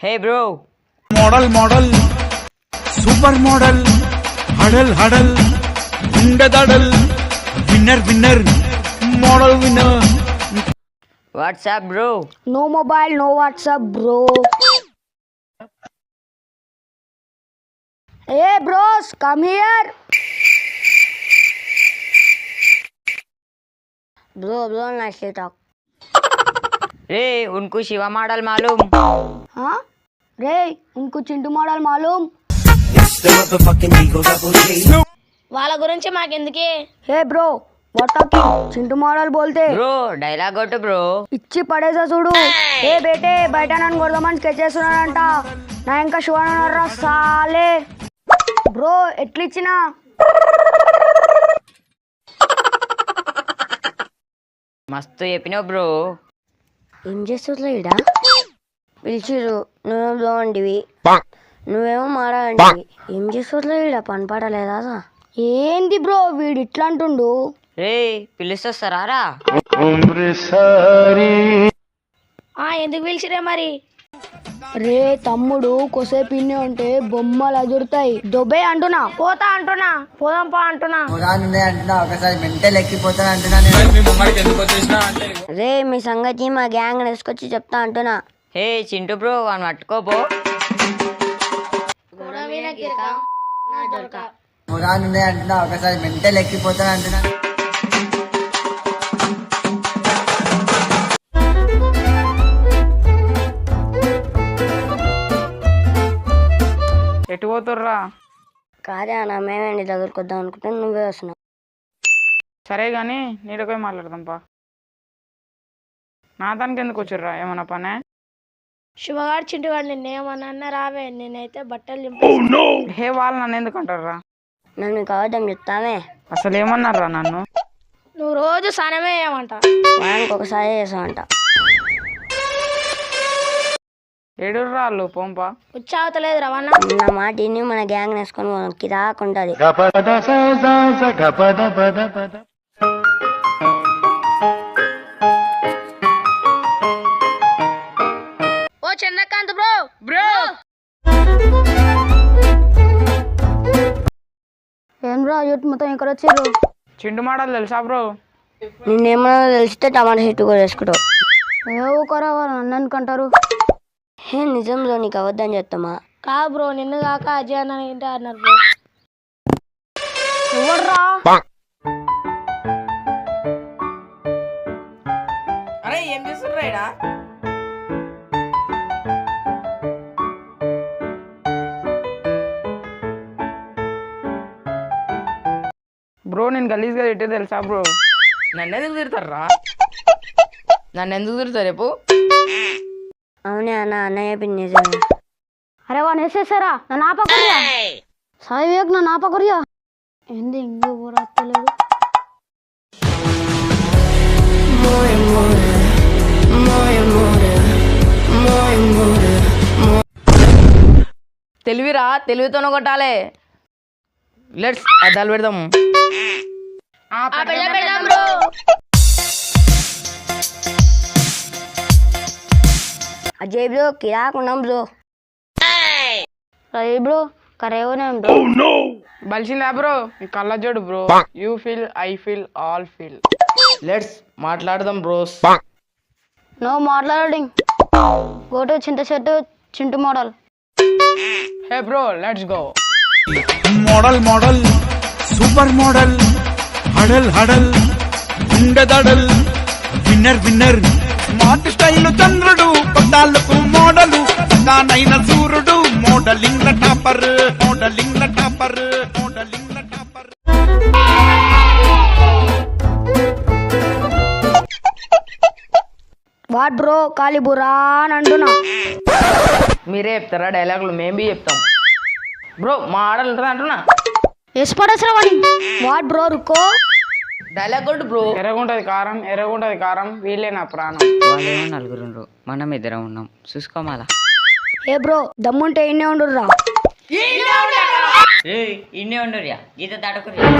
హే bro model model super model హడల్ హడల్ ఉండదడల్ winner winner model winner. What's up bro. No mobile, no WhatsApp, bro. Hey bros, come here. Bro, nicely talk. రే ఉన్కు Shiva model మాలూమ్. हाँ? रे, उनको चिंटू मॉडल मालूम? వాళ్ళ గురించి మాకెందుకే. Hey bro, what talking? Chintu model बोलते. బ్రో డైలాగ్ కొట్టు బ్రో. ఇచ్చి పడేసా చూడు. ఏ బేటే బయట నన్ను కొడదామని స్కెచ్ చేస్తున్నాడంట. నా ఇంకా శివనరా సాలే. బ్రో ఎట్లిచ్చినా మస్తు చెప్పినావు బ్రో. ఏం చేస్తుందిలే ఇడా పిలిచిరు. నువ్వేమో బాగుంటివి, నువ్వేమో మారాలంటివి. ఏం చేస్తుందిలే ఇడా పని పడలేదా? ఏంది బ్రో వీడు ఇట్లా అంటుండు? రే పిలుస్తొస్తారా రా. ఎందుకు పిలిచిరే మరి? రే తమ్ముడు కొసేపు ఇన్నే ఉంటే బొమ్మలు అదురుతాయి. దొబ్బే అంటున్నా. పోతా అంటున్నా, పోదాం పో అంటున్నా. రే మీ సంగతి మా గ్యాంగ్ వేసుకొచ్చి చెప్తా అంటున్నా. హే చింటూ బ్రో అని పట్టుకోపో. ఎటు పోతుర్రా? కాదే అన్న మేమేంటి దగ్గరకు వద్దాం అనుకుంటే నువ్వే వస్తున్నావు. సరే గాని నీడకై మాట్లాడదాంపా. నా దానికి ఎందుకు వచ్చిర్రా? ఏమన్నా పనే? శివగాడు చింటుగాడు నిన్నేమన్నా రావే, నేనైతే బట్టలు హే వాళ్ళు నన్ను ఎందుకు అంటారా? నన్ను కావద్దాం చెప్తామే. అసలు ఏమన్నారా నన్ను? నువ్వు రోజు స్నానమే ఏమంట. వారానికి ఒకసారి చేసామంట. ఏడుర్రా వాళ్ళు పోంపా. ఉచ్చావతలేదు రవణ. నా మాట విని మన గ్యాంగ్ వేసుకొని పోదాం. కిరాకుంటది. ఓ చంద్రకాంత్ బ్రో. బ్రో ఏం బ్రో యూత్ మొత్తం ఇక్కడ వచ్చారు. చింటు మాటలు తెలుసా బ్రో? నిన్నేమన్నా తెలిస్తే టమాటా చెట్టు కూడా వేసుకుంటావు. ఏ ఊకరా వాళ్ళు నన్ను అనుకుంటారు. హే నిజంలో నీకు అవద్దని చెప్తామా? కా బ్రో, నిన్ను కాక అజయ్ అన్న ఏంటి అన్నారు బ్రో. ఎవర్రా? అరే ఏం చేస్తుండ్రా? బ్రో నేను గలీజ్గా తిట్టే తెలుసా బ్రో? నన్ను ఎందుకు తిడతారా? నన్ను ఎందుకు తిడతారు రేపు? అవునే అన్న అన్నయ్య పిన్ నిజమే. అరే వాడిని వేసేసారా? నన్ను ఆపకరియా సాయివేక్, నన్ను ఆపకరియా. ఏంది ఇంకో ఊరత్తలేడు. తెలివిరా, తెలివితోనే కొట్టాలి. లెట్స్ అద్దాలు పెడదాం. పెడదాం బ్రో. అజయ్ బ్రో కిరాకున్నాం బ్రో. అజయ్ బ్రో కరేవనే బ్రో. బలిసిందా బ్రో? ఈ కళ్ళజోడు bro. You feel, I feel, all feel. Let's మాట్లాడదాం బ్రోస్. నో మాట్లాడింగ్. గో టు చింత చెట్టు Chintu model. Hey bro let's go. Model model super model హడల్ హడల్ ఉండదడల్ విన్నర్ విన్నర్ మాట స్టైలు చంద్రుడు పద్దాలకు మోడలు దానైన సూర్యుడు modeling topper modeling topper modeling topper. What bro కాలిబురా అని అంటున్నా. మీరే చెప్తారా డైలాగులు? మేము బి చెప్తాం బ్రో. మా ఆడలు ఉంటుంది అంటున్నా. ఎస్పడసరా వాడి. వాట్ బ్రో రుకో. డైలాగ్ కొట్టు బ్రో. ఎర్రగుంటది కారం, ఎర్రగుంటది కారం, వీళ్ళే నా ప్రాణం. వాళ్ళేమో నలుగురు, మనం ఇద్దరం ఉన్నాం. చూసుకోమాలా. ఏ బ్రో దమ్ముంటే ఇన్నే ఉండుర్రా. ఇన్నే ఉండరు గీత దాటకుర్రా.